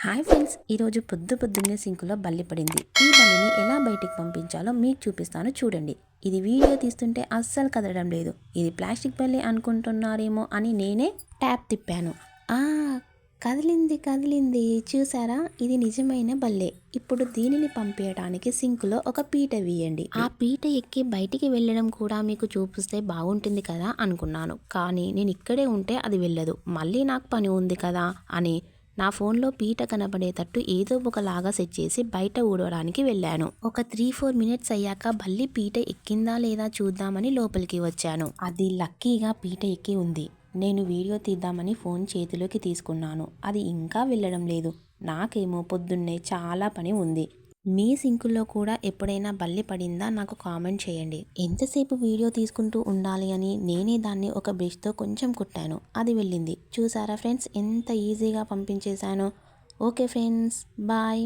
Hi friends, ఈరోజు పొద్దున్నే సింకులో బల్లి పడింది. ఈ బల్లిని ఎలా బయటికి పంపించాలో మీకు చూపిస్తాను చూడండి. ఇది వీడియో తీస్తుంటే అస్సలు కదలడం లేదు. ఇది ప్లాస్టిక్ బల్లి అనుకుంటున్నారేమో అని నేనే ట్యాప్ తిప్పాను. ఆ కదిలింది చూసారా? ఇది నిజమైన బల్లే. ఇప్పుడు దీనిని పంపించడానికి సింకులో ఒక పీట వేయండి. ఆ పీట ఎక్కి బయటికి వెళ్ళడం కూడా మీకు చూపిస్తే బాగుంటుంది కదా అనుకున్నాను. కానీ నేను ఇక్కడే ఉంటే అది వెళ్ళదు. మళ్ళీ నాకు పని ఉంది కదా అని నా ఫోన్లో పీట కనబడేటట్టు ఏదో ఒకలాగా సెట్ చేసి బయట ఊడవడానికి వెళ్ళాను. ఒక 3-4 మినిట్స్ అయ్యాక బల్లి పీట ఎక్కిందా లేదా చూద్దామని లోపలికి వచ్చాను. అది లక్కీగా పీట ఎక్కి ఉంది. నేను వీడియో తీద్దామని ఫోన్ చేతిలోకి తీసుకున్నాను. అది ఇంకా వెళ్ళడం లేదు. నాకేమో పొద్దున్నే చాలా పని ఉంది. మీ సింకుల్లో కూడా ఎప్పుడైనా బల్లి పడిందా నాకు కామెంట్ చేయండి. ఎంతసేపు వీడియో తీసుకుంటూ ఉండాలి అని నేనే దాన్ని ఒక బ్రష్తో కొంచెం కుట్టాను. అది వెళ్ళింది. చూసారా ఫ్రెండ్స్, ఎంత ఈజీగా పంపించేశానో. Okay friends, bye.